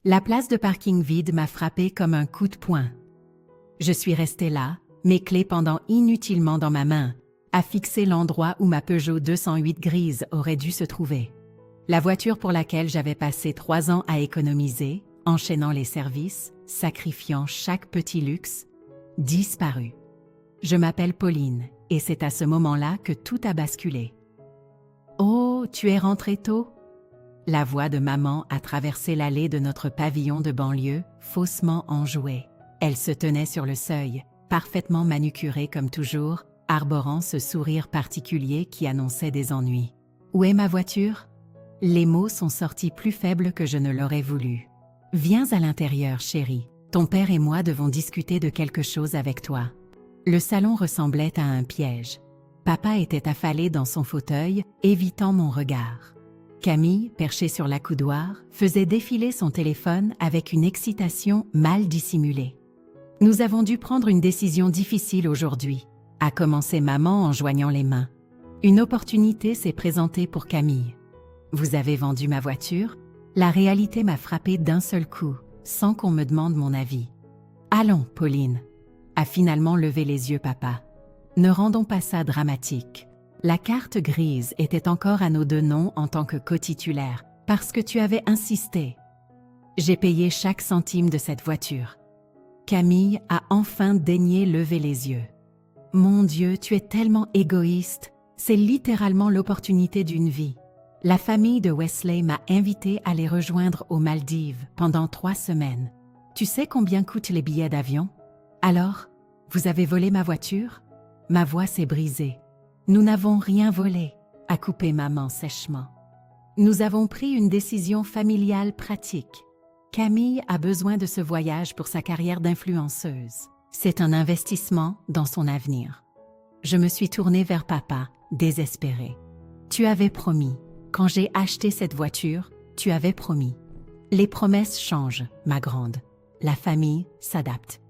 La place de parking vide m'a frappé comme un coup de poing. Je suis restée là, mes clés pendant inutilement dans ma main, à fixer l'endroit où ma Peugeot 208 grise aurait dû se trouver. La voiture pour laquelle j'avais passé 3 ans à économiser, enchaînant les services, sacrifiant chaque petit luxe, disparue. Je m'appelle Pauline, et c'est à ce moment-là que tout a basculé. « Oh, tu es rentrée tôt ?» La voix de maman a traversé l'allée de notre pavillon de banlieue, faussement enjouée. Elle se tenait sur le seuil, parfaitement manucurée comme toujours, arborant ce sourire particulier qui annonçait des ennuis. « Où est ma voiture ?» Les mots sont sortis plus faibles que je ne l'aurais voulu. « Viens à l'intérieur, chérie. Ton père et moi devons discuter de quelque chose avec toi. » Le salon ressemblait à un piège. Papa était affalé dans son fauteuil, évitant mon regard. Camille, perchée sur l'accoudoir, faisait défiler son téléphone avec une excitation mal dissimulée. « Nous avons dû prendre une décision difficile aujourd'hui », a commencé maman en joignant les mains. Une opportunité s'est présentée pour Camille. « Vous avez vendu ma voiture ?» La réalité m'a frappée d'un seul coup, sans qu'on me demande mon avis. « Allons, Pauline », a finalement levé les yeux papa. « Ne rendons pas ça dramatique. La carte grise était encore à nos deux noms en tant que cotitulaire, parce que tu avais insisté. J'ai payé chaque centime de cette voiture. » Camille a enfin daigné lever les yeux. « Mon Dieu, tu es tellement égoïste. C'est littéralement l'opportunité d'une vie. La famille de Wesley m'a invitée à les rejoindre aux Maldives pendant 3 semaines. Tu sais combien coûtent les billets d'avion? Alors, vous avez volé ma voiture? » Ma voix s'est brisée. « Nous n'avons rien volé », a coupé maman sèchement. « Nous avons pris une décision familiale pratique. Camille a besoin de ce voyage pour sa carrière d'influenceuse. C'est un investissement dans son avenir. » Je me suis tournée vers papa, désespérée. « Tu avais promis. Quand j'ai acheté cette voiture, tu avais promis. » Les promesses changent, ma grande. La famille s'adapte.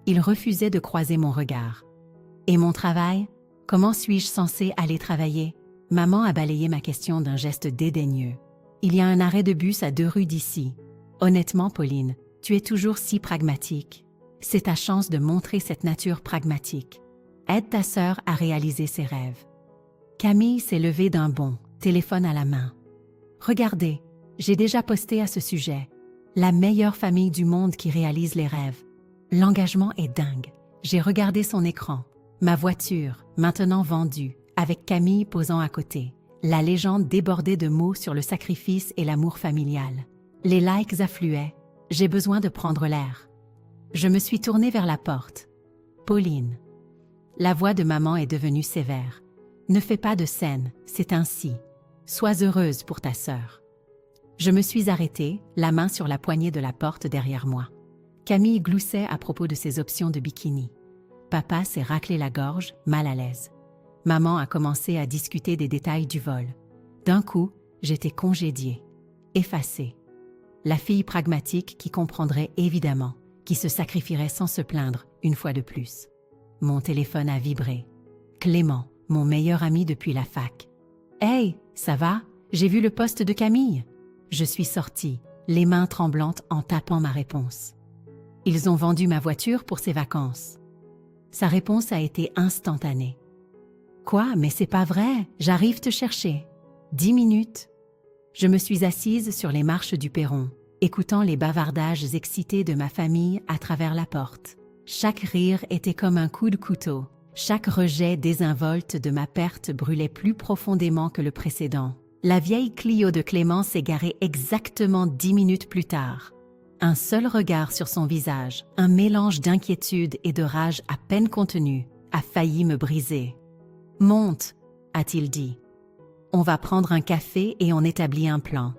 Il refusait de croiser mon regard. « Et mon travail? Comment suis-je censée aller travailler ?» Maman a balayé ma question d'un geste dédaigneux. « Il y a un arrêt de bus à 2 rues d'ici. Honnêtement, Pauline, tu es toujours si pragmatique. C'est ta chance de montrer cette nature pragmatique. Aide ta sœur à réaliser ses rêves. » Camille s'est levée d'un bond, téléphone à la main. « Regardez, j'ai déjà posté à ce sujet. La meilleure famille du monde qui réalise les rêves. L'engagement est dingue. J'ai regardé son écran. Ma voiture, maintenant vendue, avec Camille posant à côté. La légende débordait de mots sur le sacrifice et l'amour familial. Les likes affluaient. J'ai besoin de prendre l'air. » Je me suis tournée vers la porte. « Pauline. » La voix de maman est devenue sévère. « Ne fais pas de scène, c'est ainsi. Sois heureuse pour ta sœur. » Je me suis arrêtée, la main sur la poignée de la porte derrière moi. Camille gloussait à propos de ses options de bikini. Papa s'est raclé la gorge, mal à l'aise. Maman a commencé à discuter des détails du vol. D'un coup, j'étais congédiée, effacée. La fille pragmatique qui comprendrait évidemment, qui se sacrifierait sans se plaindre, une fois de plus. Mon téléphone a vibré. Clément, mon meilleur ami depuis la fac. « Hey, ça va? J'ai vu le post de Camille. » Je suis sortie, les mains tremblantes en tapant ma réponse. « Ils ont vendu ma voiture pour ses vacances. » Sa réponse a été instantanée. « Quoi? Mais c'est pas vrai, j'arrive te chercher. 10 minutes. » Je me suis assise sur les marches du perron, écoutant les bavardages excités de ma famille à travers la porte. Chaque rire était comme un coup de couteau. Chaque rejet désinvolte de ma perte brûlait plus profondément que le précédent. La vieille Clio de Clément s'est garée exactement 10 minutes plus tard. Un seul regard sur son visage, un mélange d'inquiétude et de rage à peine contenu, a failli me briser. « Monte », a-t-il dit. « On va prendre un café et on établit un plan. »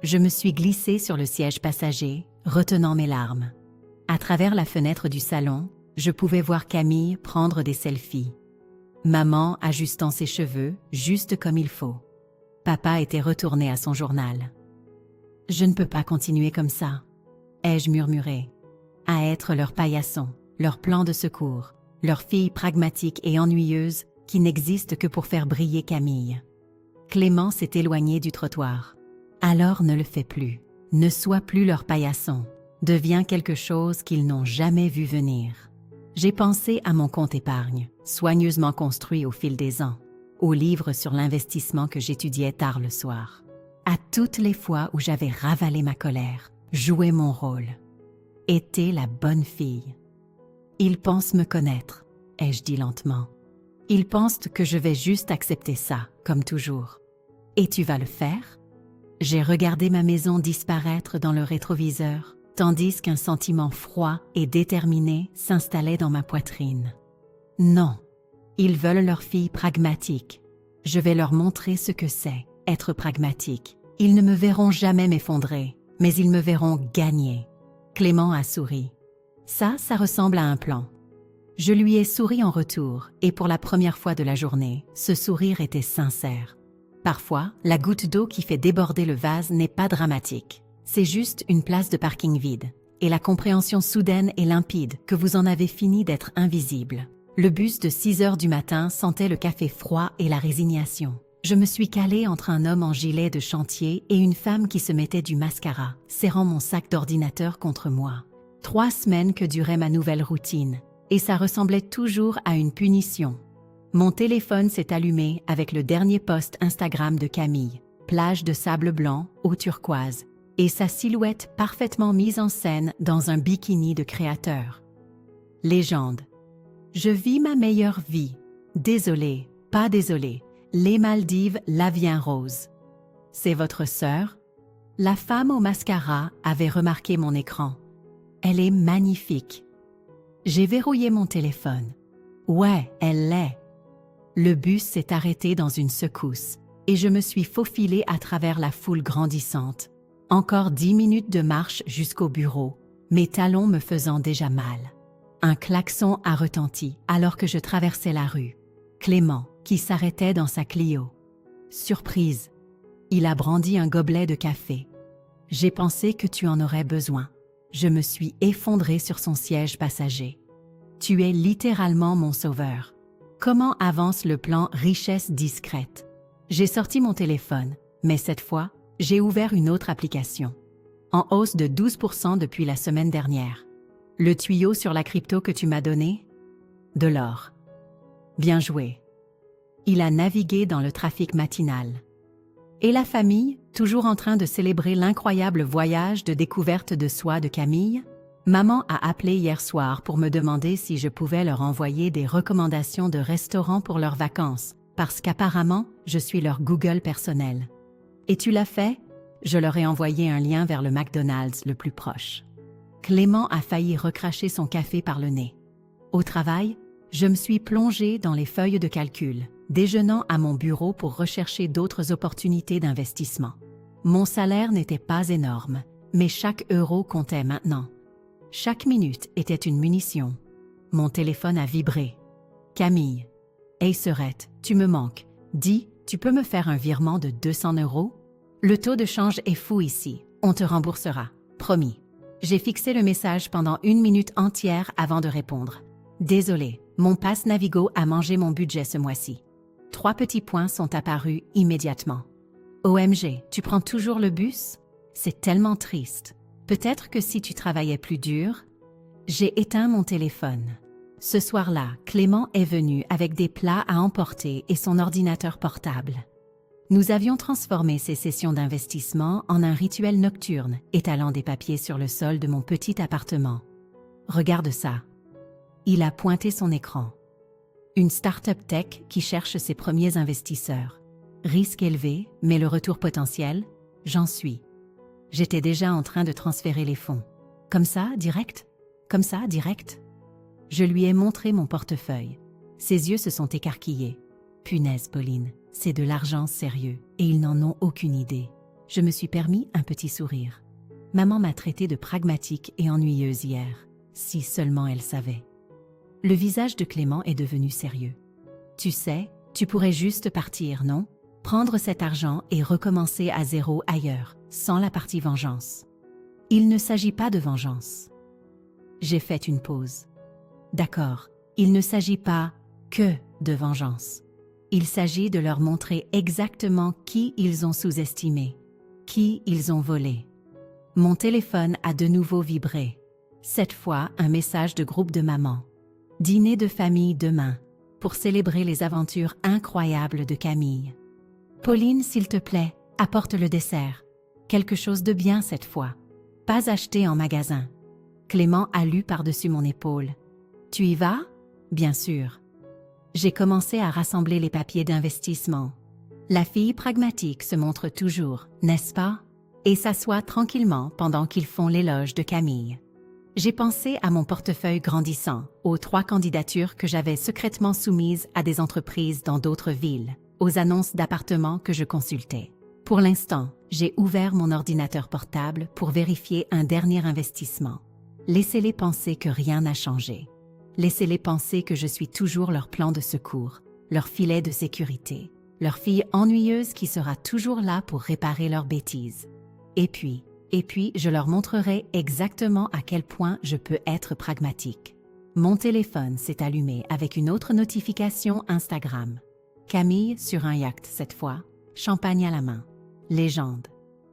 Je me suis glissée sur le siège passager, retenant mes larmes. À travers la fenêtre du salon, je pouvais voir Camille prendre des selfies. Maman ajustant ses cheveux, juste comme il faut. Papa était retourné à son journal. « Je ne peux pas continuer comme ça. » ai-je murmuré. À être leur paillasson, leur plan de secours, leur fille pragmatique et ennuyeuse qui n'existe que pour faire briller Camille. Clément s'est éloigné du trottoir. « Alors ne le fais plus. Ne sois plus leur paillasson. Deviens quelque chose qu'ils n'ont jamais vu venir. J'ai pensé à mon compte épargne, soigneusement construit au fil des ans, aux livres sur l'investissement que j'étudiais tard le soir, à toutes les fois où j'avais ravalé ma colère, joué mon rôle, été la bonne fille. Ils pensent me connaître, ai-je dit lentement. Ils pensent que je vais juste accepter ça, comme toujours. Et tu vas le faire? J'ai regardé ma maison disparaître dans le rétroviseur, tandis qu'un sentiment froid et déterminé s'installait dans ma poitrine. Non, ils veulent leur fille pragmatique. Je vais leur montrer ce que c'est, être pragmatique. Ils ne me verront jamais m'effondrer, mais ils me verront gagner. Clément a souri. Ça ressemble à un plan. Je lui ai souri en retour, et pour la première fois de la journée, ce sourire était sincère. Parfois, la goutte d'eau qui fait déborder le vase n'est pas dramatique. C'est juste une place de parking vide, et la compréhension soudaine et limpide que vous en avez fini d'être invisible. Le bus de 6 heures du matin sentait le café froid et la résignation. Je me suis calée entre un homme en gilet de chantier et une femme qui se mettait du mascara, serrant mon sac d'ordinateur contre moi. 3 semaines que durait ma nouvelle routine, et ça ressemblait toujours à une punition. Mon téléphone s'est allumé avec le dernier post Instagram de Camille, plage de sable blanc, eau turquoise, et sa silhouette parfaitement mise en scène dans un bikini de créateur. Légende. Je vis ma meilleure vie. Désolée, pas désolée. Les Maldives, Lavien Rose. C'est votre sœur? La femme au mascara avait remarqué mon écran. Elle est magnifique. J'ai verrouillé mon téléphone. Ouais, elle l'est. Le bus s'est arrêté dans une secousse et je me suis faufilée à travers la foule grandissante. Encore 10 minutes de marche jusqu'au bureau, mes talons me faisant déjà mal. Un klaxon a retenti alors que je traversais la rue. Clément, qui s'arrêtait dans sa Clio. Surprise. Il a brandi un gobelet de café. J'ai pensé que tu en aurais besoin. Je me suis effondrée sur son siège passager. Tu es littéralement mon sauveur. Comment avance le plan richesse discrète? J'ai sorti mon téléphone, mais cette fois, j'ai ouvert une autre application. En hausse de 12% depuis la semaine dernière. Le tuyau sur la crypto que tu m'as donné? De l'or. Bien joué. Il a navigué dans le trafic matinal. Et la famille, toujours en train de célébrer l'incroyable voyage de découverte de soi de Camille? Maman a appelé hier soir pour me demander si je pouvais leur envoyer des recommandations de restaurants pour leurs vacances, parce qu'apparemment, je suis leur Google personnel. Et tu l'as fait? Je leur ai envoyé un lien vers le McDonald's le plus proche. Clément a failli recracher son café par le nez. Au travail, je me suis plongée dans les feuilles de calcul, déjeunant à mon bureau pour rechercher d'autres opportunités d'investissement. Mon salaire n'était pas énorme, mais chaque euro comptait maintenant. Chaque minute était une munition. Mon téléphone a vibré. Camille. Hey Serette, tu me manques. Dis, tu peux me faire un virement de 200 €? Le taux de change est fou ici. On te remboursera. Promis. J'ai fixé le message pendant 1 minute entière avant de répondre. Désolé, mon pass Navigo a mangé mon budget ce mois-ci. 3 petits points sont apparus immédiatement. OMG, tu prends toujours le bus? C'est tellement triste. Peut-être que si tu travaillais plus dur. J'ai éteint mon téléphone. Ce soir-là, Clément est venu avec des plats à emporter et son ordinateur portable. Nous avions transformé ces sessions d'investissement en un rituel nocturne, étalant des papiers sur le sol de mon petit appartement. Regarde ça. Il a pointé son écran. Une start-up tech qui cherche ses premiers investisseurs. Risque élevé, mais le retour potentiel, j'en suis. J'étais déjà en train de transférer les fonds. Comme ça, direct? Comme ça, direct? Je lui ai montré mon portefeuille. Ses yeux se sont écarquillés. Punaise, Pauline, c'est de l'argent sérieux, et ils n'en ont aucune idée. Je me suis permis un petit sourire. Maman m'a traitée de pragmatique et ennuyeuse hier. Si seulement elle savait. Le visage de Clément est devenu sérieux. Tu sais, tu pourrais juste partir, non? Prendre cet argent et recommencer à zéro ailleurs, sans la partie vengeance. Il ne s'agit pas de vengeance. J'ai fait une pause. D'accord, il ne s'agit pas que de vengeance. Il s'agit de leur montrer exactement qui ils ont sous-estimé, qui ils ont volé. Mon téléphone a de nouveau vibré. Cette fois, un message de groupe de maman. Dîner de famille demain, pour célébrer les aventures incroyables de Camille. Pauline, s'il te plaît, apporte le dessert. Quelque chose de bien cette fois. Pas acheté en magasin. Clément a lu par-dessus mon épaule. Tu y vas? Bien sûr. J'ai commencé à rassembler les papiers d'investissement. La fille pragmatique se montre toujours, n'est-ce pas? Et s'assoit tranquillement pendant qu'ils font l'éloge de Camille. J'ai pensé à mon portefeuille grandissant, aux 3 candidatures que j'avais secrètement soumises à des entreprises dans d'autres villes, aux annonces d'appartements que je consultais. Pour l'instant, j'ai ouvert mon ordinateur portable pour vérifier un dernier investissement. Laissez-les penser que rien n'a changé. Laissez-les penser que je suis toujours leur plan de secours, leur filet de sécurité, leur fille ennuyeuse qui sera toujours là pour réparer leurs bêtises. Et puis, je leur montrerai exactement à quel point je peux être pragmatique. Mon téléphone s'est allumé avec une autre notification Instagram. Camille sur un yacht cette fois, champagne à la main. Légende.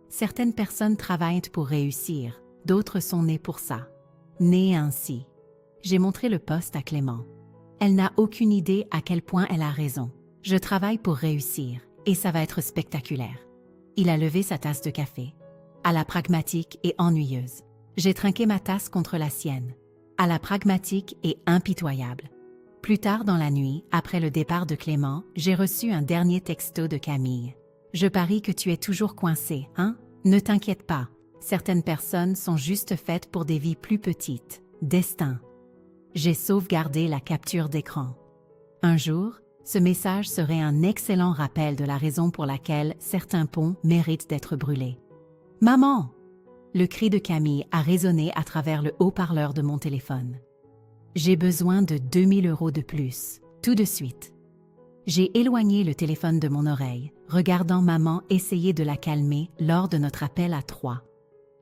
Certaines personnes travaillent pour réussir, d'autres sont nées pour ça. Nées ainsi. J'ai montré le post à Clément. Elle n'a aucune idée à quel point elle a raison. Je travaille pour réussir, et ça va être spectaculaire. Il a levé sa tasse de café. À la pragmatique et ennuyeuse. J'ai trinqué ma tasse contre la sienne. À la pragmatique et impitoyable. Plus tard dans la nuit, après le départ de Clément, j'ai reçu un dernier texto de Camille. Je parie que tu es toujours coincé, hein? Ne t'inquiète pas. Certaines personnes sont juste faites pour des vies plus petites. Destin. J'ai sauvegardé la capture d'écran. Un jour, ce message serait un excellent rappel de la raison pour laquelle certains ponts méritent d'être brûlés. Maman! Le cri de Camille a résonné à travers le haut-parleur de mon téléphone. J'ai besoin de 2000 € de plus, tout de suite. J'ai éloigné le téléphone de mon oreille, regardant maman essayer de la calmer lors de notre appel à 3.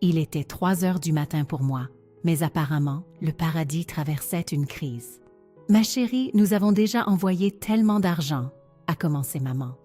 Il était 3 heures du matin pour moi, mais apparemment, le paradis traversait une crise. Ma chérie, nous avons déjà envoyé tellement d'argent, a commencé maman.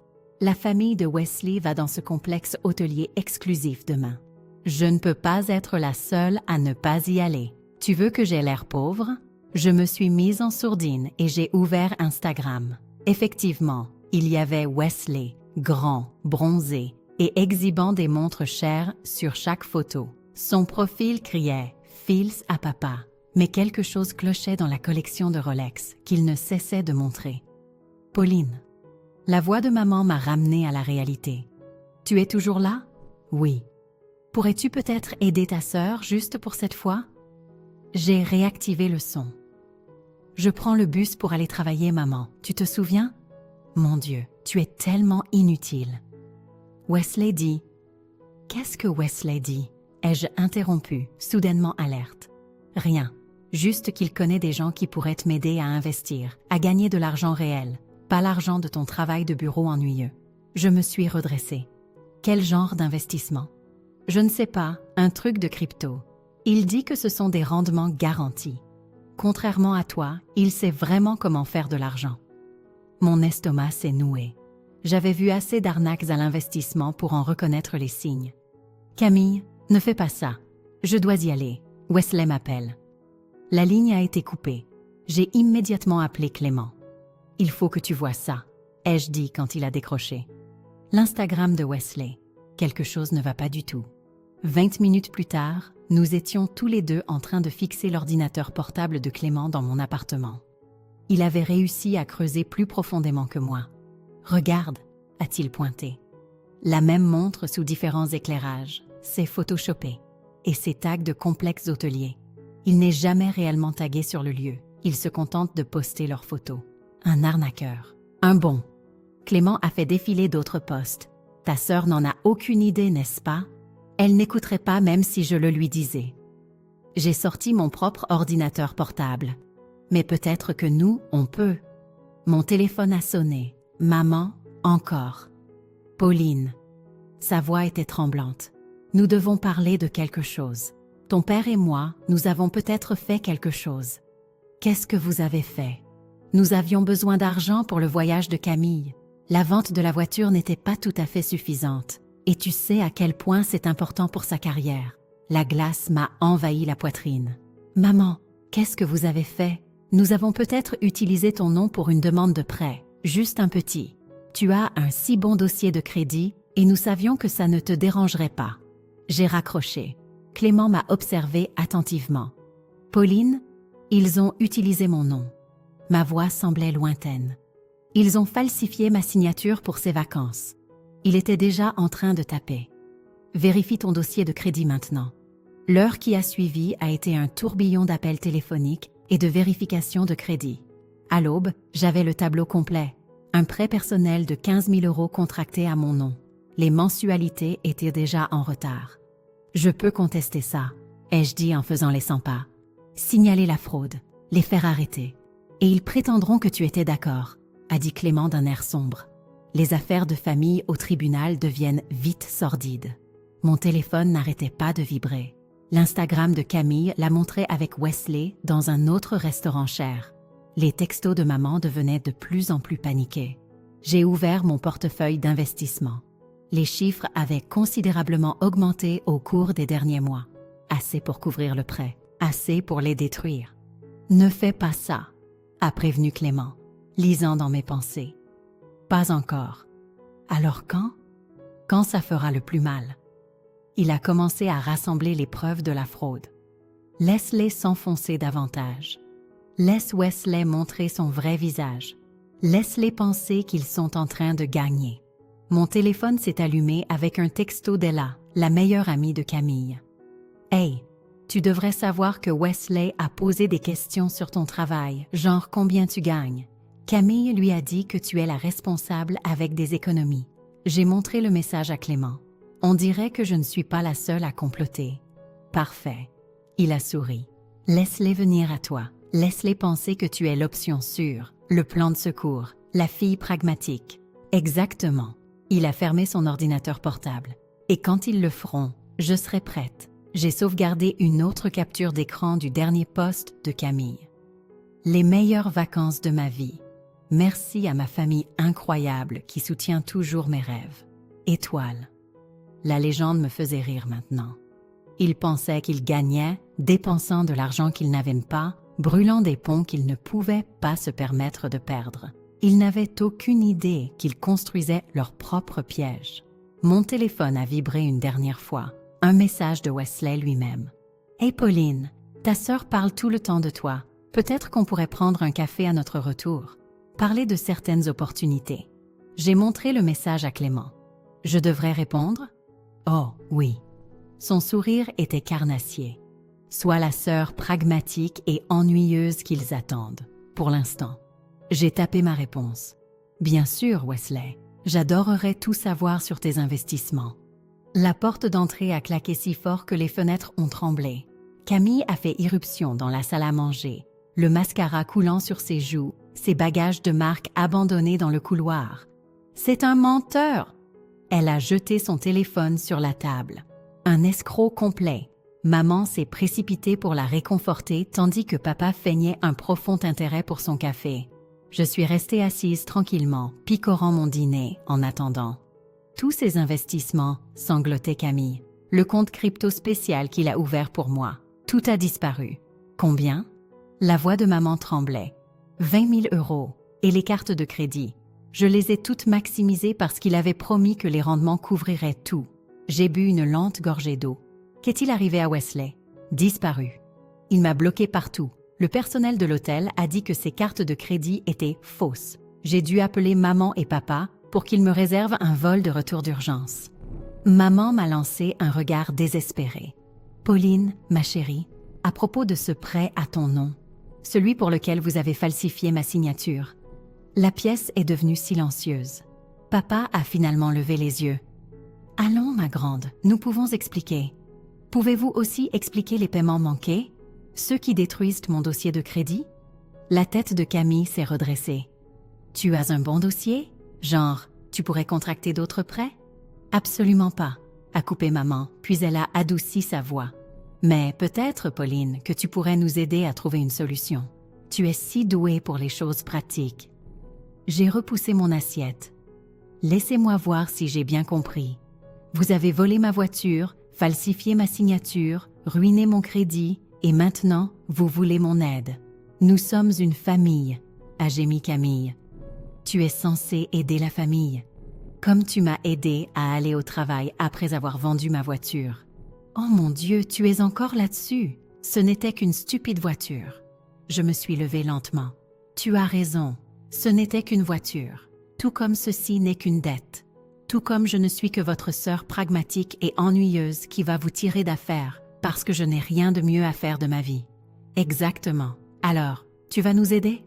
La famille de Wesley va dans ce complexe hôtelier exclusif demain. Je ne peux pas être la seule à ne pas y aller. Tu veux que j'aie l'air pauvre? Je me suis mise en sourdine et j'ai ouvert Instagram. Effectivement, il y avait Wesley, grand, bronzé et exhibant des montres chères sur chaque photo. Son profil criait « Fils à papa », mais quelque chose clochait dans la collection de Rolex qu'il ne cessait de montrer. « Pauline ». La voix de maman m'a ramenée à la réalité. « Tu es toujours là? » « Oui. »« Pourrais-tu peut-être aider ta sœur juste pour cette fois? » J'ai réactivé le son. « Je prends le bus pour aller travailler, maman. Tu te souviens? » Mon Dieu, tu es tellement inutile. Wesley dit. « Qu'est-ce que Wesley dit? » ai-je interrompu, soudainement alerte. Rien. Juste qu'il connaît des gens qui pourraient m'aider à investir, à gagner de l'argent réel, pas l'argent de ton travail de bureau ennuyeux. Je me suis redressée. Quel genre d'investissement? Je ne sais pas, un truc de crypto. Il dit que ce sont des rendements garantis. Contrairement à toi, il sait vraiment comment faire de l'argent. Mon estomac s'est noué. J'avais vu assez d'arnaques à l'investissement pour en reconnaître les signes. Camille, ne fais pas ça. Je dois y aller. Wesley m'appelle. La ligne a été coupée. J'ai immédiatement appelé Clément. Il faut que tu vois ça, ai-je dit quand il a décroché. L'Instagram de Wesley. Quelque chose ne va pas du tout. 20 minutes plus tard, nous étions tous les deux en train de fixer l'ordinateur portable de Clément dans mon appartement. Il avait réussi à creuser plus profondément que moi. « Regarde », a-t-il pointé. La même montre sous différents éclairages, c'est photoshopé. Et ses tags de complexe hôtelier. Il n'est jamais réellement tagué sur le lieu. Il se contente de poster leurs photos. Un arnaqueur. Un bon. Clément a fait défiler d'autres posts. Ta sœur n'en a aucune idée, n'est-ce pas? Elle n'écouterait pas même si je le lui disais. J'ai sorti mon propre ordinateur portable. Mais peut-être que nous, on peut. Mon téléphone a sonné. Maman, encore. Pauline. Sa voix était tremblante. Nous devons parler de quelque chose. Ton père et moi, nous avons peut-être fait quelque chose. Qu'est-ce que vous avez fait? Nous avions besoin d'argent pour le voyage de Camille. La vente de la voiture n'était pas tout à fait suffisante. Et tu sais à quel point c'est important pour sa carrière. La glace m'a envahi la poitrine. « Maman, qu'est-ce que vous avez fait? Nous avons peut-être utilisé ton nom pour une demande de prêt, juste un petit. Tu as un si bon dossier de crédit et nous savions que ça ne te dérangerait pas. » J'ai raccroché. Clément m'a observé attentivement. « Pauline, ils ont utilisé mon nom. » Ma voix semblait lointaine. « Ils ont falsifié ma signature pour ces vacances. » Il était déjà en train de taper. « Vérifie ton dossier de crédit maintenant. » L'heure qui a suivi a été un tourbillon d'appels téléphoniques et de vérification de crédit. À l'aube, j'avais le tableau complet. Un prêt personnel de 15 000 € contracté à mon nom. Les mensualités étaient déjà en retard. « Je peux contester ça », ai-je dit en faisant les 100 pas. « Signaler la fraude, les faire arrêter. Et ils prétendront que tu étais d'accord », a dit Clément d'un air sombre. Les affaires de famille au tribunal deviennent vite sordides. Mon téléphone n'arrêtait pas de vibrer. L'Instagram de Camille la montrait avec Wesley dans un autre restaurant cher. Les textos de maman devenaient de plus en plus paniqués. J'ai ouvert mon portefeuille d'investissement. Les chiffres avaient considérablement augmenté au cours des derniers mois. Assez pour couvrir le prêt, assez pour les détruire. « Ne fais pas ça », a prévenu Clément, lisant dans mes pensées. « Pas encore. Alors quand? Quand ça fera le plus mal ?» Il a commencé à rassembler les preuves de la fraude. Laisse-les s'enfoncer davantage. Laisse Wesley montrer son vrai visage. Laisse-les penser qu'ils sont en train de gagner. Mon téléphone s'est allumé avec un texto d'Ella, la meilleure amie de Camille. « Hey, tu devrais savoir que Wesley a posé des questions sur ton travail, genre combien tu gagnes. Camille lui a dit que tu es la responsable avec des économies. » J'ai montré le message à Clément. On dirait que je ne suis pas la seule à comploter. Parfait. Il a souri. Laisse-les venir à toi. Laisse-les penser que tu es l'option sûre, le plan de secours, la fille pragmatique. Exactement. Il a fermé son ordinateur portable. Et quand ils le feront, je serai prête. J'ai sauvegardé une autre capture d'écran du dernier post de Camille. Les meilleures vacances de ma vie. Merci à ma famille incroyable qui soutient toujours mes rêves. Étoile. La légende me faisait rire maintenant. Il pensait qu'il gagnait, dépensant de l'argent qu'il n'avait pas, brûlant des ponts qu'il ne pouvait pas se permettre de perdre. Ils n'avaient aucune idée qu'ils construisaient leur propre piège. Mon téléphone a vibré une dernière fois. Un message de Wesley lui-même. « Hey Pauline, ta sœur parle tout le temps de toi. Peut-être qu'on pourrait prendre un café à notre retour. Parler de certaines opportunités. » J'ai montré le message à Clément. « Je devrais répondre ? » Oh, oui. Son sourire était carnassier. Sois la sœur pragmatique et ennuyeuse qu'ils attendent, pour l'instant. J'ai tapé ma réponse. Bien sûr, Wesley, j'adorerais tout savoir sur tes investissements. La porte d'entrée a claqué si fort que les fenêtres ont tremblé. Camille a fait irruption dans la salle à manger, le mascara coulant sur ses joues, ses bagages de marque abandonnés dans le couloir. C'est un menteur! Elle a jeté son téléphone sur la table. Un escroc complet. Maman s'est précipitée pour la réconforter tandis que papa feignait un profond intérêt pour son café. Je suis restée assise tranquillement, picorant mon dîner en attendant. Tous ces investissements, sanglotait Camille. Le compte crypto spécial qu'il a ouvert pour moi. Tout a disparu. Combien? La voix de maman tremblait. 20 000 €. Et les cartes de crédit. Je les ai toutes maximisées parce qu'il avait promis que les rendements couvriraient tout. J'ai bu une lente gorgée d'eau. Qu'est-il arrivé à Wesley? Disparu. Il m'a bloqué partout. Le personnel de l'hôtel a dit que ses cartes de crédit étaient fausses. J'ai dû appeler maman et papa pour qu'ils me réservent un vol de retour d'urgence. Maman m'a lancé un regard désespéré. « Pauline, ma chérie, à propos de ce prêt à ton nom, celui pour lequel vous avez falsifié ma signature. » La pièce est devenue silencieuse. Papa a finalement levé les yeux. « Allons, ma grande, nous pouvons expliquer. Pouvez-vous aussi expliquer les paiements manqués, ceux qui détruisent mon dossier de crédit ?» La tête de Camille s'est redressée. « Tu as un bon dossier? Genre, tu pourrais contracter d'autres prêts? » « Absolument pas, » a coupé maman, puis elle a adouci sa voix. « Mais peut-être, Pauline, que tu pourrais nous aider à trouver une solution. Tu es si douée pour les choses pratiques. » J'ai repoussé mon assiette. « Laissez-moi voir si j'ai bien compris. Vous avez volé ma voiture, falsifié ma signature, ruiné mon crédit, et maintenant, vous voulez mon aide. Nous sommes une famille, a gémi Camille. Tu es censé aider la famille. Comme tu m'as aidé à aller au travail après avoir vendu ma voiture. Oh mon Dieu, tu es encore là-dessus. Ce n'était qu'une stupide voiture. Je me suis levée lentement. Tu as raison, ce n'était qu'une voiture. Tout comme ceci n'est qu'une dette. Tout comme je ne suis que votre sœur pragmatique et ennuyeuse qui va vous tirer d'affaire parce que je n'ai rien de mieux à faire de ma vie. Exactement. Alors, tu vas nous aider?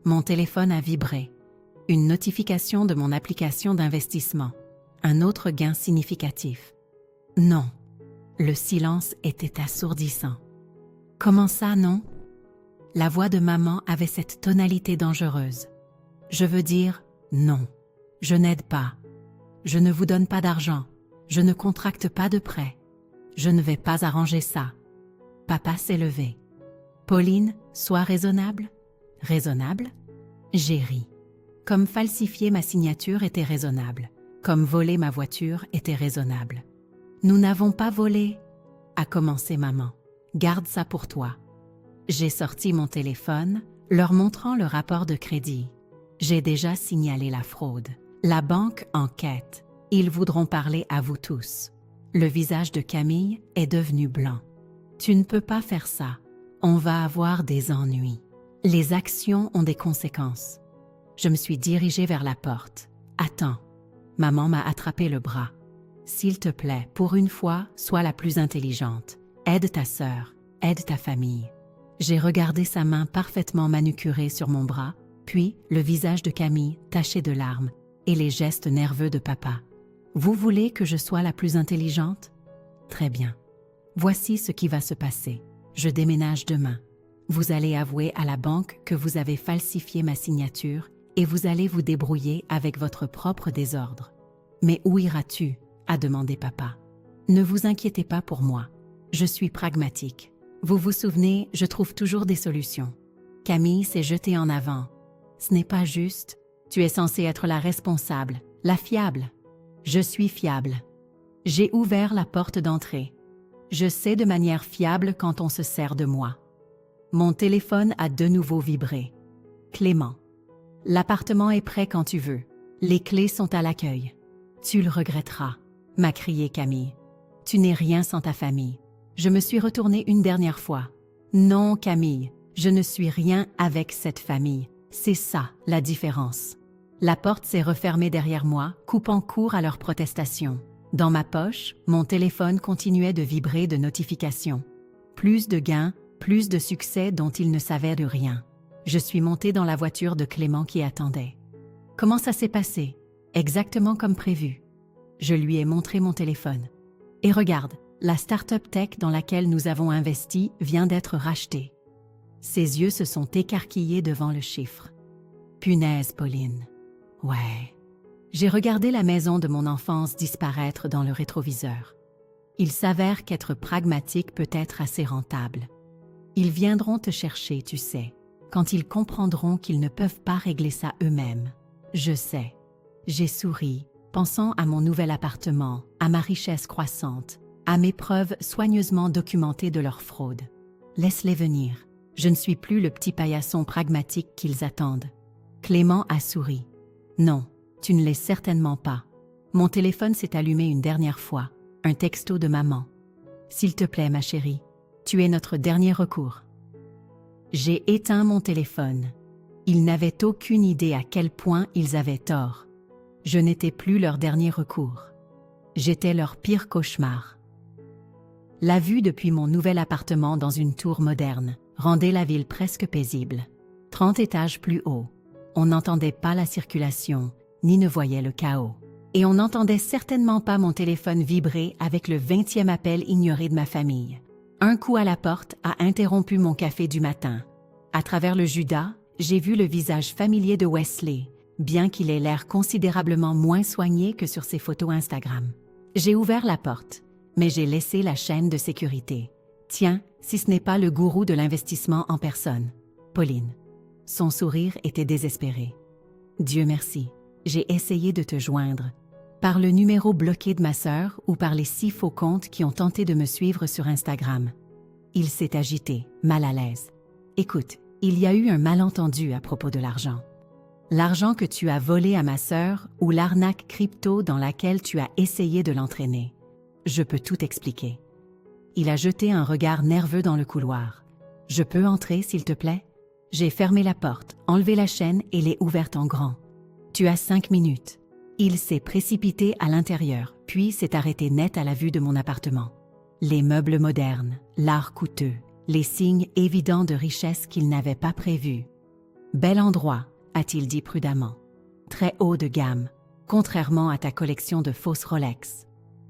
Mon téléphone a vibré. Une notification de mon application d'investissement. Un autre gain significatif. Non. Le silence était assourdissant. Comment ça, non? La voix de maman avait cette tonalité dangereuse. Je veux dire, non. Je n'aide pas. Je ne vous donne pas d'argent. Je ne contracte pas de prêt. Je ne vais pas arranger ça. Papa s'est levé. Pauline, sois raisonnable. Raisonnable? J'ai ri. Comme falsifier ma signature était raisonnable. Comme voler ma voiture était raisonnable. Nous n'avons pas volé, a commencé maman. Garde ça pour toi. J'ai sorti mon téléphone, leur montrant le rapport de crédit. J'ai déjà signalé la fraude. La banque enquête. Ils voudront parler à vous tous. Le visage de Camille est devenu blanc. Tu ne peux pas faire ça. On va avoir des ennuis. Les actions ont des conséquences. Je me suis dirigée vers la porte. Attends. Maman m'a attrapé le bras. S'il te plaît, pour une fois, sois la plus intelligente. Aide ta sœur, aide ta famille. J'ai regardé sa main parfaitement manucurée sur mon bras, puis le visage de Camille taché de larmes et les gestes nerveux de papa. Vous voulez que je sois la plus intelligente? Très bien. Voici ce qui va se passer. Je déménage demain. Vous allez avouer à la banque que vous avez falsifié ma signature et vous allez vous débrouiller avec votre propre désordre. Mais où iras-tu? A demandé papa. Ne vous inquiétez pas pour moi. Je suis pragmatique. Vous vous souvenez, je trouve toujours des solutions. Camille s'est jetée en avant. Ce n'est pas juste. Tu es censée être la responsable, la fiable. Je suis fiable. J'ai ouvert la porte d'entrée. Je sais de manière fiable quand on se sert de moi. Mon téléphone a de nouveau vibré. Clément. L'appartement est prêt quand tu veux. Les clés sont à l'accueil. Tu le regretteras, m'a crié Camille. Tu n'es rien sans ta famille. Je me suis retournée une dernière fois. Non, Camille, je ne suis rien avec cette famille. C'est ça, la différence. La porte s'est refermée derrière moi, coupant court à leurs protestations. Dans ma poche, mon téléphone continuait de vibrer de notifications. Plus de gains, plus de succès dont ils ne savaient de rien. Je suis montée dans la voiture de Clément qui attendait. Comment ça s'est passé? Exactement comme prévu. Je lui ai montré mon téléphone. Et regarde, la start-up tech dans laquelle nous avons investi vient d'être rachetée. Ses yeux se sont écarquillés devant le chiffre. Punaise, Pauline. Ouais. J'ai regardé la maison de mon enfance disparaître dans le rétroviseur. Il s'avère qu'être pragmatique peut être assez rentable. Ils viendront te chercher, tu sais, quand ils comprendront qu'ils ne peuvent pas régler ça eux-mêmes. Je sais. J'ai souri, pensant à mon nouvel appartement, à ma richesse croissante, à mes preuves soigneusement documentées de leur fraude. Laisse-les venir. Je ne suis plus le petit paillasson pragmatique qu'ils attendent. Clément a souri. Non, tu ne l'es certainement pas. Mon téléphone s'est allumé une dernière fois. Un texto de maman. S'il te plaît, ma chérie, tu es notre dernier recours. J'ai éteint mon téléphone. Ils n'avaient aucune idée à quel point ils avaient tort. Je n'étais plus leur dernier recours. J'étais leur pire cauchemar. La vue depuis mon nouvel appartement dans une tour moderne rendait la ville presque paisible. 30 étages plus haut. On n'entendait pas la circulation, ni ne voyait le chaos. Et on n'entendait certainement pas mon téléphone vibrer avec le 20e appel ignoré de ma famille. Un coup à la porte a interrompu mon café du matin. À travers le Judas, j'ai vu le visage familier de Wesley, bien qu'il ait l'air considérablement moins soigné que sur ses photos Instagram. J'ai ouvert la porte, mais j'ai laissé la chaîne de sécurité. Tiens, si ce n'est pas le gourou de l'investissement en personne. Pauline. Son sourire était désespéré. Dieu merci, j'ai essayé de te joindre. Par le numéro bloqué de ma sœur ou par les 6 faux comptes qui ont tenté de me suivre sur Instagram. Il s'est agité, mal à l'aise. Écoute, il y a eu un malentendu à propos de l'argent. L'argent que tu as volé à ma sœur ou l'arnaque crypto dans laquelle tu as essayé de l'entraîner. Je peux tout expliquer. Il a jeté un regard nerveux dans le couloir. Je peux entrer, s'il te plaît? J'ai fermé la porte, enlevé la chaîne et l'ai ouverte en grand. Tu as 5 minutes. Il s'est précipité à l'intérieur, puis s'est arrêté net à la vue de mon appartement. Les meubles modernes, l'art coûteux, les signes évidents de richesse qu'il n'avait pas prévus. Bel endroit, a-t-il dit prudemment. Très haut de gamme, contrairement à ta collection de fausses Rolex.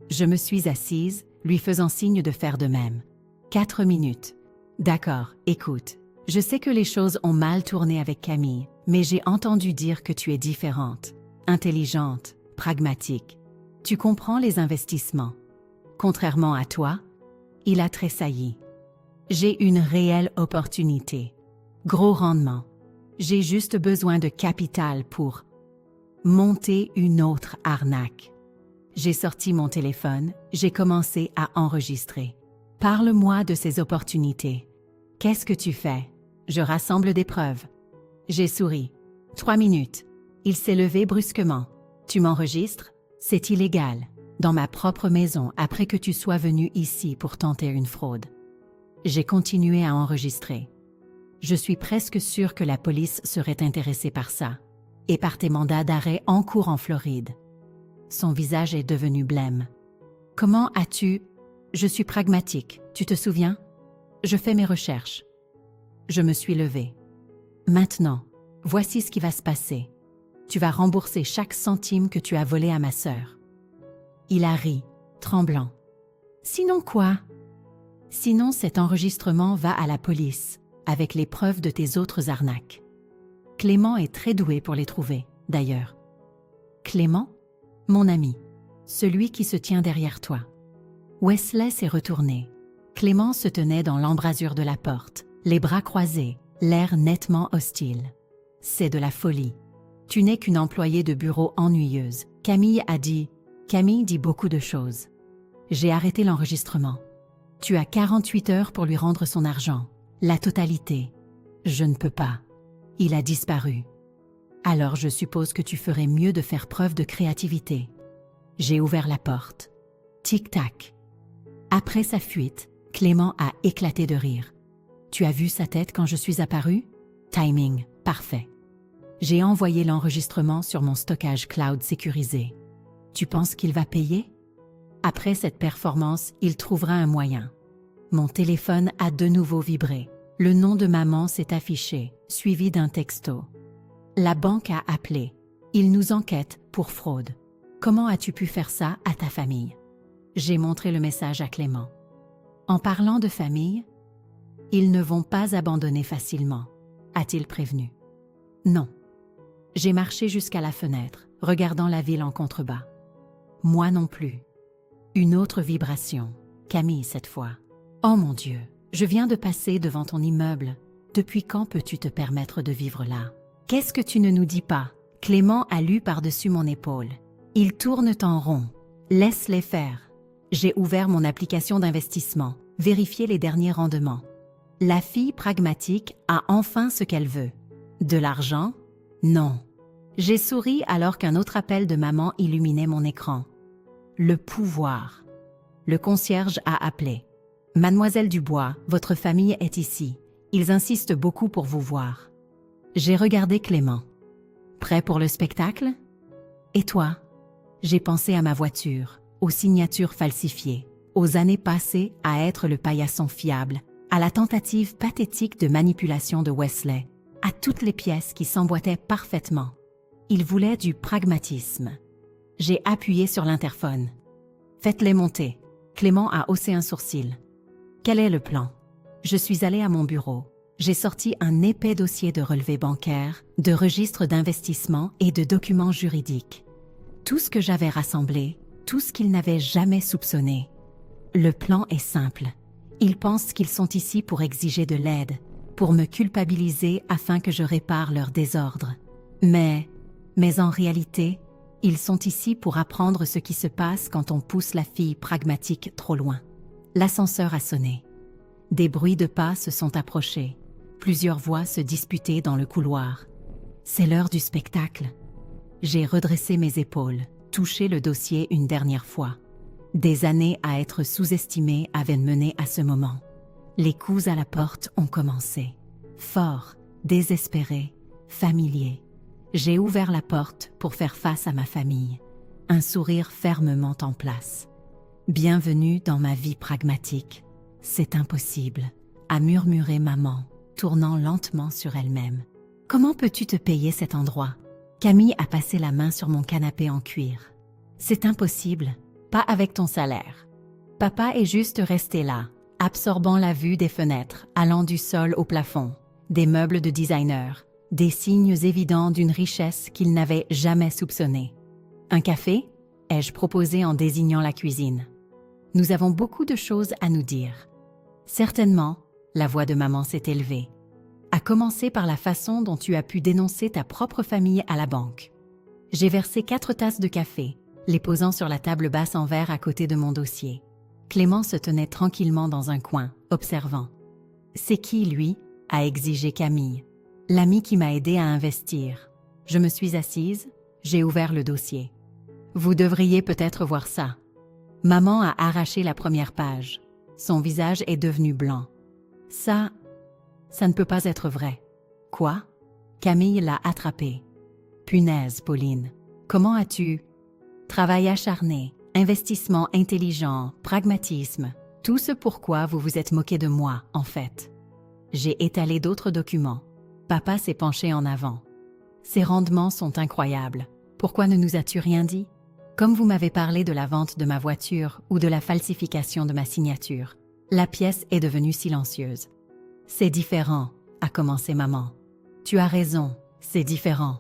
Je me suis assise, lui faisant signe de faire de même. 4 minutes. D'accord, écoute. Je sais que les choses ont mal tourné avec Camille, mais j'ai entendu dire que tu es différente, intelligente, pragmatique. Tu comprends les investissements. Contrairement à toi, il a tressailli. J'ai une réelle opportunité. Gros rendement. J'ai juste besoin de capital pour monter une autre arnaque. J'ai sorti mon téléphone, j'ai commencé à enregistrer. Parle-moi de ces opportunités. Qu'est-ce que tu fais? Je rassemble des preuves. J'ai souri. 3 minutes. Il s'est levé brusquement. Tu m'enregistres? C'est illégal. Dans ma propre maison après que tu sois venu ici pour tenter une fraude. J'ai continué à enregistrer. Je suis presque sûre que la police serait intéressée par ça. Et par tes mandats d'arrêt en cours en Floride. Son visage est devenu blême. Comment as-tu... Je suis pragmatique, tu te souviens? Je fais mes recherches. Je me suis levée. Maintenant, voici ce qui va se passer. Tu vas rembourser chaque centime que tu as volé à ma sœur. Il a ri, tremblant. Sinon quoi? Sinon cet enregistrement va à la police, avec les preuves de tes autres arnaques. Clément est très doué pour les trouver, d'ailleurs. Clément? Mon ami. Celui qui se tient derrière toi. Wesley s'est retourné. Clément se tenait dans l'embrasure de la porte, les bras croisés, l'air nettement hostile. C'est de la folie. Tu n'es qu'une employée de bureau ennuyeuse. Camille dit beaucoup de choses. J'ai arrêté l'enregistrement. Tu as 48 heures pour lui rendre son argent. La totalité. Je ne peux pas. Il a disparu. Alors je suppose que tu ferais mieux de faire preuve de créativité. J'ai ouvert la porte. Tic-tac. Après sa fuite, Clément a éclaté de rire. Tu as vu sa tête quand je suis apparue? Timing, parfait. J'ai envoyé l'enregistrement sur mon stockage cloud sécurisé. Tu penses qu'il va payer? Après cette performance, il trouvera un moyen. Mon téléphone a de nouveau vibré. Le nom de maman s'est affiché, suivi d'un texto. La banque a appelé. Ils nous enquêtent pour fraude. Comment as-tu pu faire ça à ta famille? J'ai montré le message à Clément. En parlant de famille, ils ne vont pas abandonner facilement, a-t-il prévenu. Non. J'ai marché jusqu'à la fenêtre, regardant la ville en contrebas. Moi non plus. Une autre vibration. Camille cette fois. Oh mon Dieu, je viens de passer devant ton immeuble. Depuis quand peux-tu te permettre de vivre là? Qu'est-ce que tu ne nous dis pas? Clément a lu par-dessus mon épaule. Ils tournent en rond. Laisse-les faire. J'ai ouvert mon application d'investissement, vérifié les derniers rendements. La fille pragmatique a enfin ce qu'elle veut. De l'argent? Non. J'ai souri alors qu'un autre appel de maman illuminait mon écran. Le pouvoir. Le concierge a appelé. Mademoiselle Dubois, votre famille est ici. Ils insistent beaucoup pour vous voir. J'ai regardé Clément. Prêt pour le spectacle? Et toi? J'ai pensé à ma voiture, aux signatures falsifiées, aux années passées à être le paillasson fiable, à la tentative pathétique de manipulation de Wesley, à toutes les pièces qui s'emboîtaient parfaitement. Il voulait du pragmatisme. J'ai appuyé sur l'interphone. Faites-les monter. Clément a haussé un sourcil. Quel est le plan? Je suis allée à mon bureau. J'ai sorti un épais dossier de relevés bancaires, de registres d'investissement et de documents juridiques. Tout ce que j'avais rassemblé, tout ce qu'ils n'avaient jamais soupçonné. Le plan est simple. Ils pensent qu'ils sont ici pour exiger de l'aide, pour me culpabiliser afin que je répare leur désordre. Mais en réalité, Ils sont ici pour apprendre ce qui se passe quand on pousse la fille pragmatique trop loin. L'ascenseur a sonné. Des bruits de pas se sont approchés. Plusieurs voix se disputaient dans le couloir. C'est l'heure du spectacle. J'ai redressé mes épaules, touché le dossier une dernière fois. Des années à être sous-estimées avaient mené à ce moment. Les coups à la porte ont commencé. Forts, désespérés, familiers. J'ai ouvert la porte pour faire face à ma famille. Un sourire fermement en place. Bienvenue dans ma vie pragmatique. C'est impossible, a murmuré maman, tournant lentement sur elle-même. Comment peux-tu te payer cet endroit? Camille a passé la main sur mon canapé en cuir. C'est impossible, pas avec ton salaire. Papa est juste resté là, absorbant la vue des fenêtres, allant du sol au plafond, des meubles de designer, des signes évidents d'une richesse qu'il n'avait jamais soupçonnée. Un café? Ai-je proposé en désignant la cuisine. Nous avons beaucoup de choses à nous dire. Certainement, la voix de maman s'est élevée. À commencer par la façon dont tu as pu dénoncer ta propre famille à la banque. J'ai versé 4 tasses de café, les posant sur la table basse en verre à côté de mon dossier. Clément se tenait tranquillement dans un coin, observant. C'est qui, lui? A exigé Camille. L'ami qui m'a aidé à investir. Je me suis assise, j'ai ouvert le dossier. Vous devriez peut-être voir ça. Maman a arraché la première page. Son visage est devenu blanc. Ça ne peut pas être vrai. Quoi? Camille l'a attrapé. Punaise, Pauline. Comment as-tu? Travail acharné, investissement intelligent, pragmatisme. Tout ce pourquoi vous vous êtes moqué de moi, en fait. J'ai étalé d'autres documents. Papa s'est penché en avant. Ces rendements sont incroyables. Pourquoi ne nous as-tu rien dit? Comme vous m'avez parlé de la vente de ma voiture ou de la falsification de ma signature, la pièce est devenue silencieuse. C'est différent, a commencé maman. Tu as raison, c'est différent.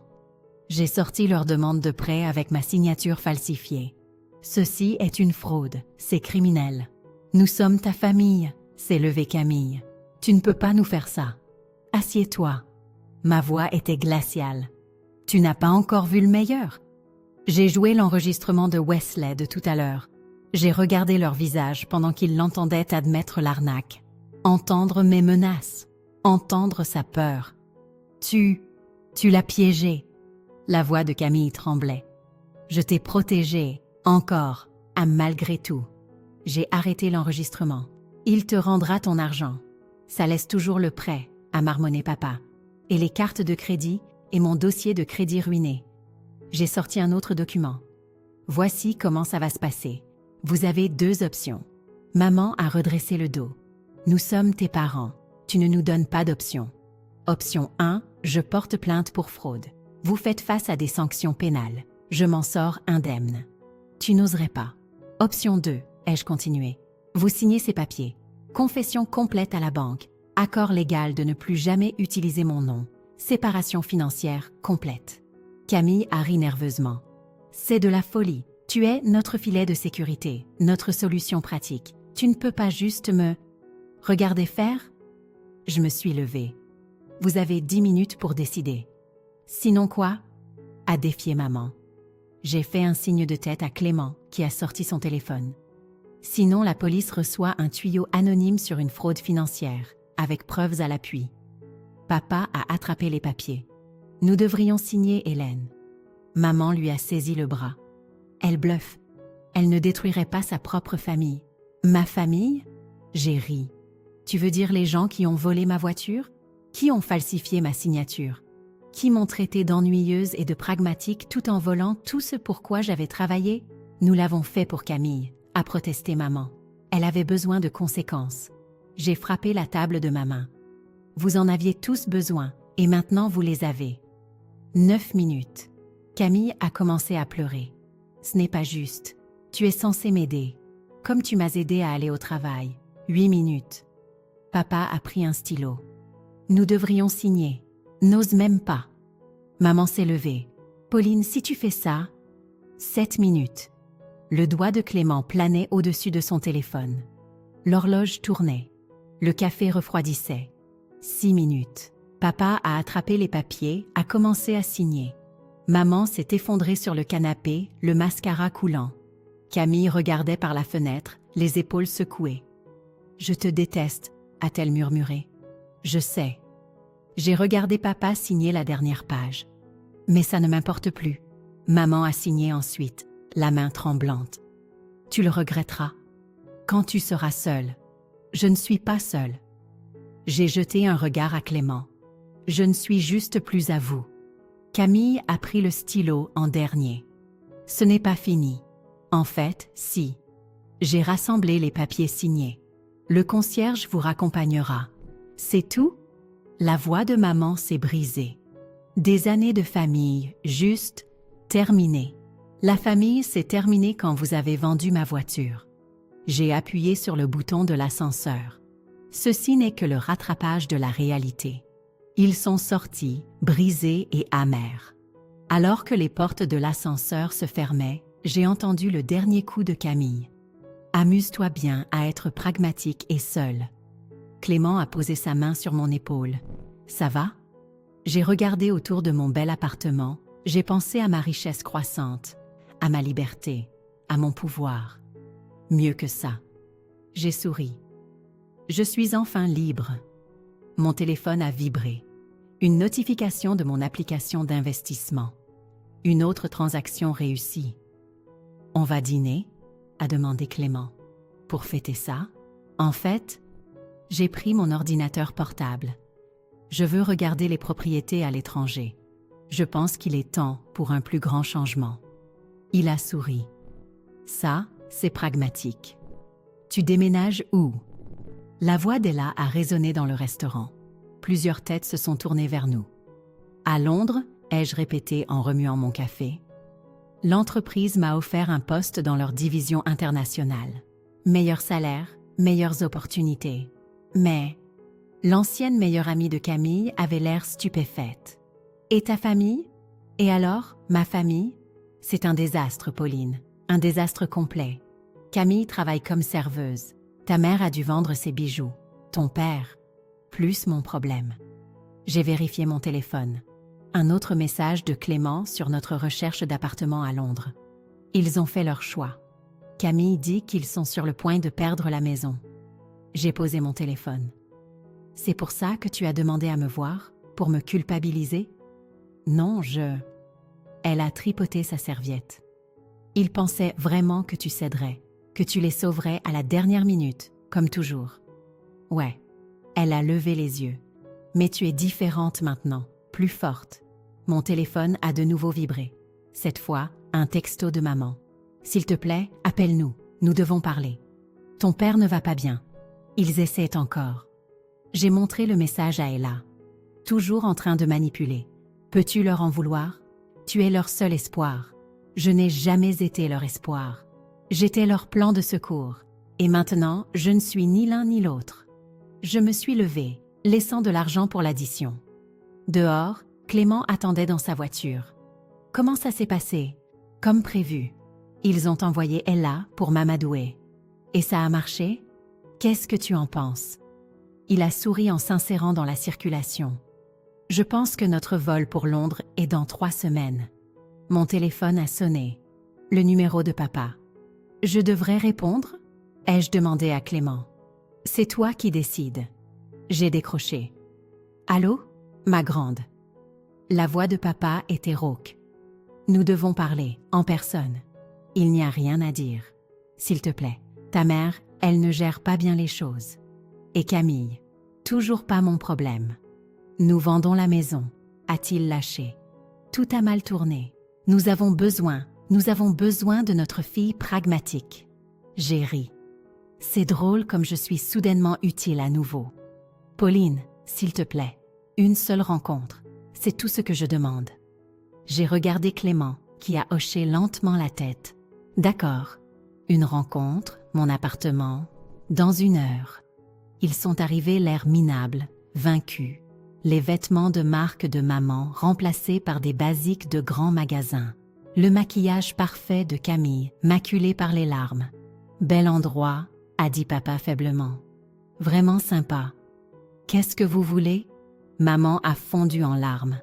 J'ai sorti leur demande de prêt avec ma signature falsifiée. Ceci est une fraude, c'est criminel. Nous sommes ta famille, s'est levée Camille. Tu ne peux pas nous faire ça. Assieds-toi. Ma voix était glaciale. Tu n'as pas encore vu le meilleur? J'ai joué l'enregistrement de Wesley de tout à l'heure. J'ai regardé leur visage pendant qu'ils l'entendaient admettre l'arnaque. Entendre mes menaces. Entendre sa peur. Tu l'as piégé. La voix de Camille tremblait. Je t'ai protégé, encore, malgré tout. J'ai arrêté l'enregistrement. Il te rendra ton argent. Ça laisse toujours le prêt, a marmonné papa. Et les cartes de crédit et mon dossier de crédit ruiné. J'ai sorti un autre document. Voici comment ça va se passer. Vous avez 2 options. Maman a redressé le dos. Nous sommes tes parents. Tu ne nous donnes pas d'option. Option 1, je porte plainte pour fraude. Vous faites face à des sanctions pénales. Je m'en sors indemne. Tu n'oserais pas. Option 2, ai-je continué. Vous signez ces papiers. Confession complète à la banque. Accord légal de ne plus jamais utiliser mon nom. Séparation financière complète. Camille a ri nerveusement. C'est de la folie. Tu es notre filet de sécurité, notre solution pratique. Tu ne peux pas juste me regarder faire? Je me suis levée. Vous avez 10 minutes pour décider. Sinon quoi? A défié maman. J'ai fait un signe de tête à Clément, qui a sorti son téléphone. Sinon, la police reçoit un tuyau anonyme sur une fraude financière, avec preuves à l'appui. Papa a attrapé les papiers. Nous devrions signer, Hélène. Maman lui a saisi le bras. Elle bluffe. Elle ne détruirait pas sa propre famille. Ma famille? J'ai ri. Tu veux dire les gens qui ont volé ma voiture? Qui ont falsifié ma signature? Qui m'ont traité d'ennuyeuse et de pragmatique tout en volant tout ce pourquoi j'avais travaillé? Nous l'avons fait pour Camille, a protesté maman. Elle avait besoin de conséquences. J'ai frappé la table de ma main. Vous en aviez tous besoin, et maintenant vous les avez. 9 minutes. Camille a commencé à pleurer. Ce n'est pas juste. Tu es censé m'aider. Comme tu m'as aidé à aller au travail. 8 minutes. Papa a pris un stylo. Nous devrions signer. N'ose même pas. Maman s'est levée. Pauline, si tu fais ça... 7 minutes. Le doigt de Clément planait au-dessus de son téléphone. L'horloge tournait. Le café refroidissait. 6 minutes. Papa a attrapé les papiers, a commencé à signer. Maman s'est effondrée sur le canapé, le mascara coulant. Camille regardait par la fenêtre, les épaules secouées. « Je te déteste », a-t-elle murmuré. « Je sais. » J'ai regardé papa signer la dernière page. Mais ça ne m'importe plus. Maman a signé ensuite, la main tremblante. « Tu le regretteras. Quand tu seras seule. » Je ne suis pas seule. J'ai jeté un regard à Clément. Je ne suis juste plus à vous. Camille a pris le stylo en dernier. Ce n'est pas fini. En fait, si. J'ai rassemblé les papiers signés. Le concierge vous raccompagnera. C'est tout? La voix de maman s'est brisée. Des années de famille, juste, terminées. La famille s'est terminée quand vous avez vendu ma voiture. J'ai appuyé sur le bouton de l'ascenseur. Ceci n'est que le rattrapage de la réalité. Ils sont sortis, brisés et amers. Alors que les portes de l'ascenseur se fermaient, j'ai entendu le dernier coup de Camille. Amuse-toi bien à être pragmatique et seul. Clément a posé sa main sur mon épaule. Ça va? J'ai regardé autour de mon bel appartement, j'ai pensé à ma richesse croissante, à ma liberté, à mon pouvoir. Mieux que ça. J'ai souri. Je suis enfin libre. Mon téléphone a vibré. Une notification de mon application d'investissement. Une autre transaction réussie. « On va dîner ?» a demandé Clément. « Pour fêter ça ?» En fait, j'ai pris mon ordinateur portable. Je veux regarder les propriétés à l'étranger. Je pense qu'il est temps pour un plus grand changement. Il a souri. Ça, c'est pragmatique. Tu déménages où? La voix d'Ella a résonné dans le restaurant. Plusieurs têtes se sont tournées vers nous. À Londres, ai-je répété en remuant mon café. L'entreprise m'a offert un poste dans leur division internationale. Meilleur salaire, meilleures opportunités. Mais l'ancienne meilleure amie de Camille avait l'air stupéfaite. Et ta famille? Et alors, ma famille? C'est un désastre, Pauline. Un désastre complet. Camille travaille comme serveuse. Ta mère a dû vendre ses bijoux. Ton père, plus mon problème. J'ai vérifié mon téléphone. Un autre message de Clément sur notre recherche d'appartement à Londres. Ils ont fait leur choix. Camille dit qu'ils sont sur le point de perdre la maison. J'ai posé mon téléphone. C'est pour ça que tu as demandé à me voir? Pour me culpabiliser? Non, Elle a tripoté sa serviette. Ils pensaient vraiment que tu céderais, que tu les sauverais à la dernière minute, comme toujours. Ouais. Elle a levé les yeux. Mais tu es différente maintenant, plus forte. Mon téléphone a de nouveau vibré. Cette fois, un texto de maman. S'il te plaît, appelle-nous, nous devons parler. Ton père ne va pas bien. Ils essaient encore. J'ai montré le message à Ella. Toujours en train de manipuler. Peux-tu leur en vouloir? Tu es leur seul espoir. Je n'ai jamais été leur espoir. J'étais leur plan de secours. Et maintenant, je ne suis ni l'un ni l'autre. Je me suis levée, laissant de l'argent pour l'addition. Dehors, Clément attendait dans sa voiture. Comment ça s'est passé? Comme prévu. Ils ont envoyé Ella pour m'amadouer. Et ça a marché? Qu'est-ce que tu en penses? Il a souri en s'insérant dans la circulation. Je pense que notre vol pour Londres est dans 3 semaines. Mon téléphone a sonné. Le numéro de papa. Je devrais répondre? Ai-je demandé à Clément. C'est toi qui décides. J'ai décroché. Allô? Ma grande. La voix de papa était rauque. Nous devons parler, en personne. Il n'y a rien à dire. S'il te plaît. Ta mère, elle ne gère pas bien les choses. Et Camille, toujours pas mon problème. Nous vendons la maison, a-t-il lâché. Tout a mal tourné. Nous avons besoin de notre fille pragmatique. J'ai ri. C'est drôle comme je suis soudainement utile à nouveau. Pauline, s'il te plaît, une seule rencontre, c'est tout ce que je demande. J'ai regardé Clément, qui a hoché lentement la tête. D'accord. Une rencontre, mon appartement, dans 1 heure. Ils sont arrivés l'air minable, vaincus. Les vêtements de marque de maman remplacés par des basiques de grands magasins. Le maquillage parfait de Camille, maculé par les larmes. Bel endroit, a dit papa faiblement. Vraiment sympa. Qu'est-ce que vous voulez? Maman a fondu en larmes.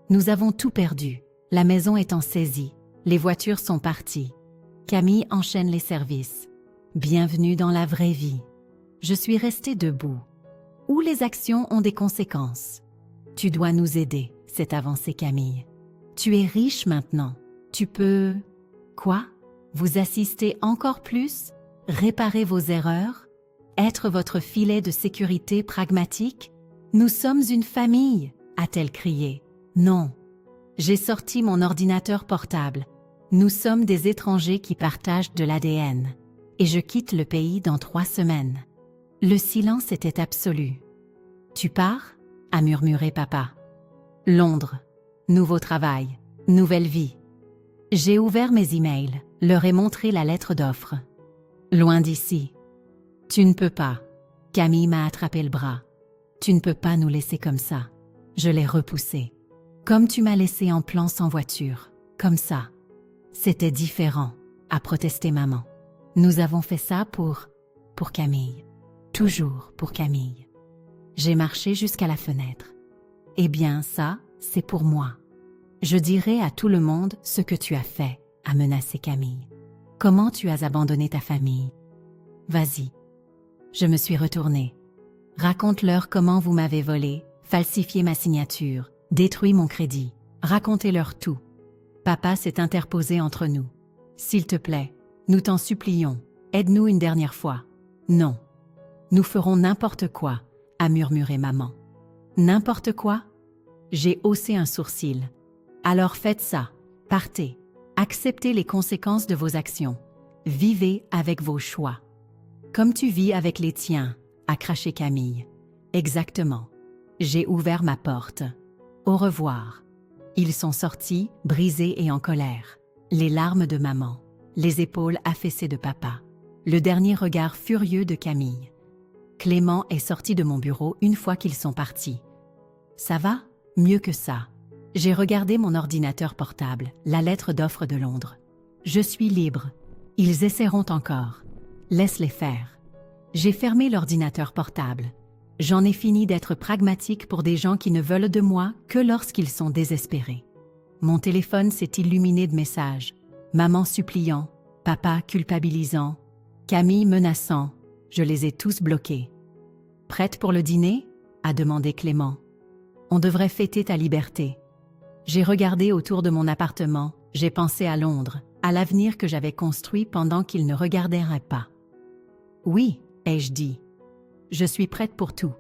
Nous avons tout perdu. La maison est en saisie. Les voitures sont parties. Camille enchaîne les services. Bienvenue dans la vraie vie. Je suis restée debout. Où les actions ont des conséquences. Tu dois nous aider, s'est avancée Camille. Tu es riche maintenant. Tu peux... Quoi? Vous assister encore plus? Réparer vos erreurs? Être votre filet de sécurité pragmatique? Nous sommes une famille, a-t-elle crié. Non. J'ai sorti mon ordinateur portable. Nous sommes des étrangers qui partagent de l'ADN. Et je quitte le pays dans 3 semaines. Le silence était absolu. Tu pars? A murmuré papa. Londres. Nouveau travail. Nouvelle vie. J'ai ouvert mes emails, leur ai montré la lettre d'offre. Loin d'ici. Tu ne peux pas. Camille m'a attrapé le bras. Tu ne peux pas nous laisser comme ça. Je l'ai repoussé. Comme tu m'as laissé en plan sans voiture. Comme ça. C'était différent, a protesté maman. Nous avons fait ça pour Camille. Toujours pour Camille. J'ai marché jusqu'à la fenêtre. Eh bien, ça, c'est pour moi. Je dirai à tout le monde ce que tu as fait, a menacé Camille. Comment tu as abandonné ta famille? Vas-y. Je me suis retournée. Raconte-leur comment vous m'avez volé, falsifié ma signature, détruit mon crédit. Racontez-leur tout. Papa s'est interposé entre nous. S'il te plaît, nous t'en supplions, aide-nous une dernière fois. Non. Nous ferons n'importe quoi, a murmuré maman. N'importe quoi? J'ai haussé un sourcil. Alors faites ça, partez, acceptez les conséquences de vos actions, vivez avec vos choix. Comme tu vis avec les tiens, a craché Camille. Exactement. J'ai ouvert ma porte. Au revoir. Ils sont sortis, brisés et en colère. Les larmes de maman, les épaules affaissées de papa, le dernier regard furieux de Camille. Clément est sorti de mon bureau une fois qu'ils sont partis. Ça va? Mieux que ça. J'ai regardé mon ordinateur portable, la lettre d'offre de Londres. Je suis libre. Ils essaieront encore. Laisse-les faire. J'ai fermé l'ordinateur portable. J'en ai fini d'être pragmatique pour des gens qui ne veulent de moi que lorsqu'ils sont désespérés. Mon téléphone s'est illuminé de messages. Maman suppliant, papa culpabilisant, Camille menaçant. Je les ai tous bloqués. Prête pour le dîner? A demandé Clément. On devrait fêter ta liberté. J'ai regardé autour de mon appartement, j'ai pensé à Londres, à l'avenir que j'avais construit pendant qu'ils ne regarderaient pas. Oui, ai-je dit. Je suis prête pour tout.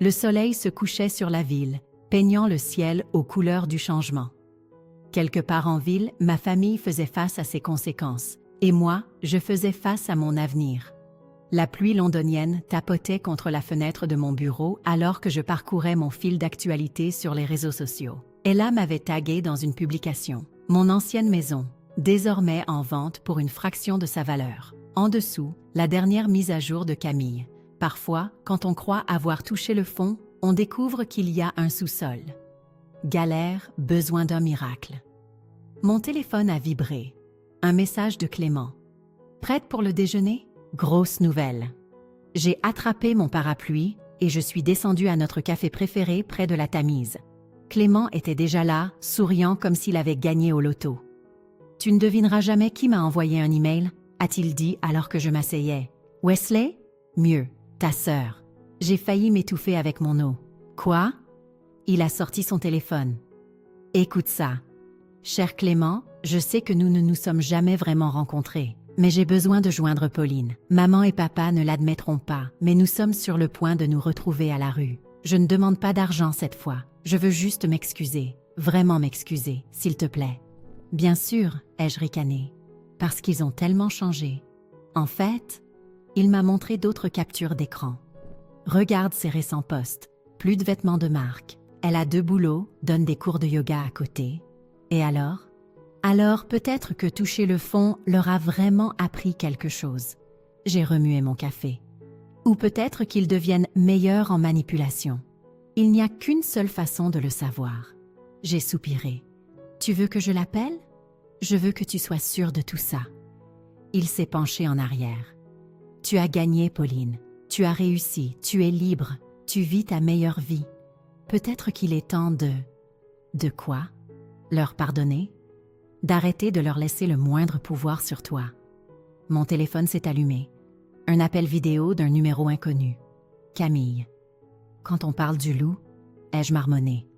Le soleil se couchait sur la ville, peignant le ciel aux couleurs du changement. Quelque part en ville, ma famille faisait face à ses conséquences, et moi, je faisais face à mon avenir. La pluie londonienne tapotait contre la fenêtre de mon bureau alors que je parcourais mon fil d'actualité sur les réseaux sociaux. Ella m'avait tagué dans une publication. Mon ancienne maison, désormais en vente pour une fraction de sa valeur. En dessous, la dernière mise à jour de Camille. Parfois, quand on croit avoir touché le fond, on découvre qu'il y a un sous-sol. Galère, besoin d'un miracle. Mon téléphone a vibré. Un message de Clément. Prête pour le déjeuner? Grosse nouvelle. J'ai attrapé mon parapluie et je suis descendue à notre café préféré près de la Tamise. Clément était déjà là, souriant comme s'il avait gagné au loto. « Tu ne devineras jamais qui m'a envoyé un email ?» a-t-il dit alors que je m'asseyais. « Wesley? Mieux, ta sœur. » J'ai failli m'étouffer avec mon eau. « Quoi ?» Il a sorti son téléphone. « Écoute ça. Cher Clément, je sais que nous ne nous sommes jamais vraiment rencontrés. Mais j'ai besoin de joindre Pauline. Maman et papa ne l'admettront pas, mais nous sommes sur le point de nous retrouver à la rue. Je ne demande pas d'argent cette fois. Je veux juste m'excuser. Vraiment m'excuser, s'il te plaît. Bien sûr, ai-je ricané. Parce qu'ils ont tellement changé. En fait, il m'a montré d'autres captures d'écran. Regarde ses récents posts. Plus de vêtements de marque. Elle a 2 boulots, donne des cours de yoga à côté. Et alors ? Alors peut-être que toucher le fond leur a vraiment appris quelque chose. J'ai remué mon café. Ou peut-être qu'ils deviennent meilleurs en manipulation. Il n'y a qu'une seule façon de le savoir. J'ai soupiré. Tu veux que je l'appelle? Je veux que tu sois sûre de tout ça. Il s'est penché en arrière. Tu as gagné, Pauline. Tu as réussi. Tu es libre. Tu vis ta meilleure vie. Peut-être qu'il est temps de... De quoi? Leur pardonner? D'arrêter de leur laisser le moindre pouvoir sur toi. Mon téléphone s'est allumé. Un appel vidéo d'un numéro inconnu. Camille. Quand on parle du loup, ai-je marmonné.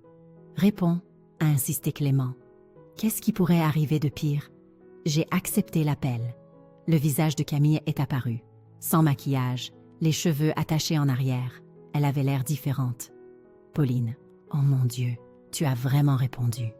Réponds, a insisté Clément. Qu'est-ce qui pourrait arriver de pire? J'ai accepté l'appel. Le visage de Camille est apparu. Sans maquillage, les cheveux attachés en arrière. Elle avait l'air différente. Pauline, oh mon Dieu, tu as vraiment répondu.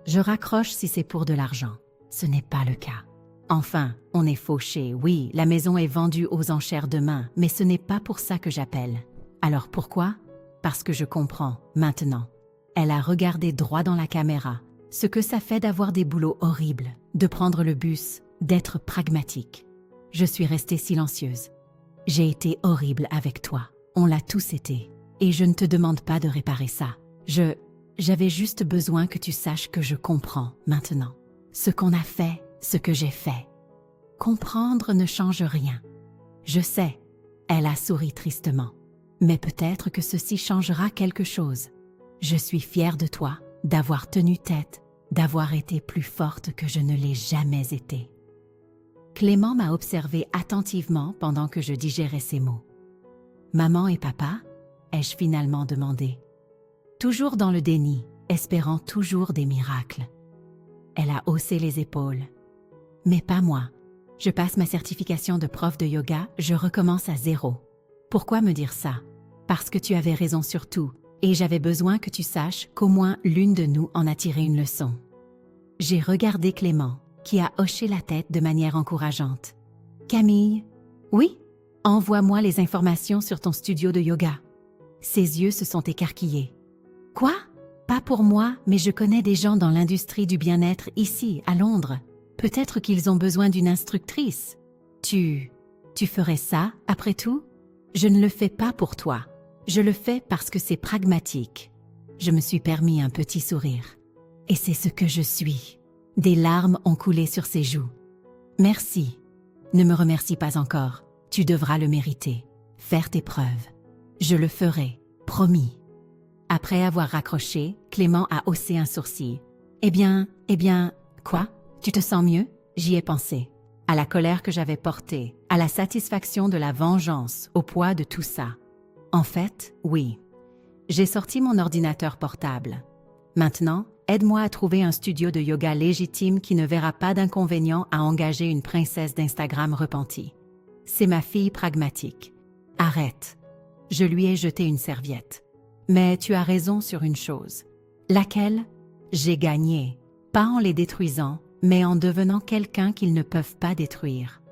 Je raccroche si c'est pour de l'argent. Ce n'est pas le cas. Enfin, on est fauché, oui, la maison est vendue aux enchères demain, mais ce n'est pas pour ça que j'appelle. Alors pourquoi? Parce que je comprends, maintenant. Elle a regardé droit dans la caméra, ce que ça fait d'avoir des boulots horribles, de prendre le bus, d'être pragmatique. Je suis restée silencieuse. J'ai été horrible avec toi, on l'a tous été, et je ne te demande pas de réparer ça. J'avais juste besoin que tu saches que je comprends maintenant. Ce qu'on a fait, ce que j'ai fait. Comprendre ne change rien. Je sais, elle a souri tristement. Mais peut-être que ceci changera quelque chose. Je suis fière de toi, d'avoir tenu tête, d'avoir été plus forte que je ne l'ai jamais été. Clément m'a observé attentivement pendant que je digérais ces mots. Maman et papa, ai-je finalement demandé. Toujours dans le déni, espérant toujours des miracles. Elle a haussé les épaules. Mais pas moi. Je passe ma certification de prof de yoga, je recommence à zéro. Pourquoi me dire ça? Parce que tu avais raison sur tout, et j'avais besoin que tu saches qu'au moins l'une de nous en a tiré une leçon. J'ai regardé Clément, qui a hoché la tête de manière encourageante. Camille? Oui? Envoie-moi les informations sur ton studio de yoga. Ses yeux se sont écarquillés. Quoi? Pas pour moi, mais je connais des gens dans l'industrie du bien-être ici, à Londres. Peut-être qu'ils ont besoin d'une instructrice. Tu ferais ça, après tout? Je ne le fais pas pour toi. Je le fais parce que c'est pragmatique. Je me suis permis un petit sourire. Et c'est ce que je suis. Des larmes ont coulé sur ses joues. Merci. Ne me remercie pas encore. Tu devras le mériter. Faire tes preuves. Je le ferai, promis. Après avoir raccroché, Clément a haussé un sourcil. Eh bien, quoi? Tu te sens mieux? J'y ai pensé. À la colère que j'avais portée, à la satisfaction de la vengeance, au poids de tout ça. En fait, oui. J'ai sorti mon ordinateur portable. Maintenant, aide-moi à trouver un studio de yoga légitime qui ne verra pas d'inconvénient à engager une princesse d'Instagram repentie. C'est ma fille pragmatique. Arrête. Je lui ai jeté une serviette. Mais tu as raison sur une chose. Laquelle? J'ai gagné. Pas en les détruisant, mais en devenant quelqu'un qu'ils ne peuvent pas détruire.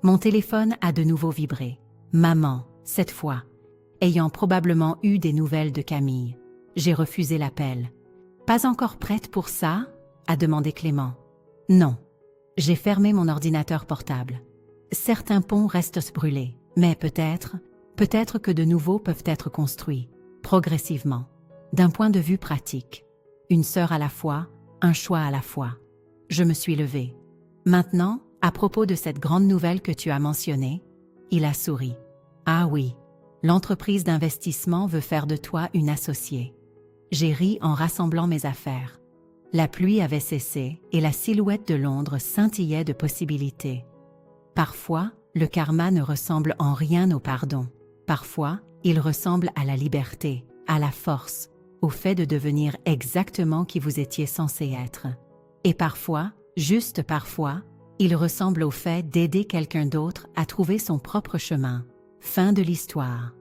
Mon téléphone a de nouveau vibré. Maman, cette fois. Ayant probablement eu des nouvelles de Camille. J'ai refusé l'appel. Pas encore prête pour ça? A demandé Clément. Non. J'ai fermé mon ordinateur portable. Certains ponts restent brûlés, mais peut-être que de nouveaux peuvent être construits. Progressivement, d'un point de vue pratique. Une sœur à la fois, un choix à la fois. Je me suis levée. Maintenant, à propos de cette grande nouvelle que tu as mentionnée, il a souri. Ah oui, l'entreprise d'investissement veut faire de toi une associée. J'ai ri en rassemblant mes affaires. La pluie avait cessé et la silhouette de Londres scintillait de possibilités. Parfois, le karma ne ressemble en rien au pardon. Parfois, il ressemble à la liberté, à la force, au fait de devenir exactement qui vous étiez censé être. Et parfois, juste parfois, il ressemble au fait d'aider quelqu'un d'autre à trouver son propre chemin. Fin de l'histoire.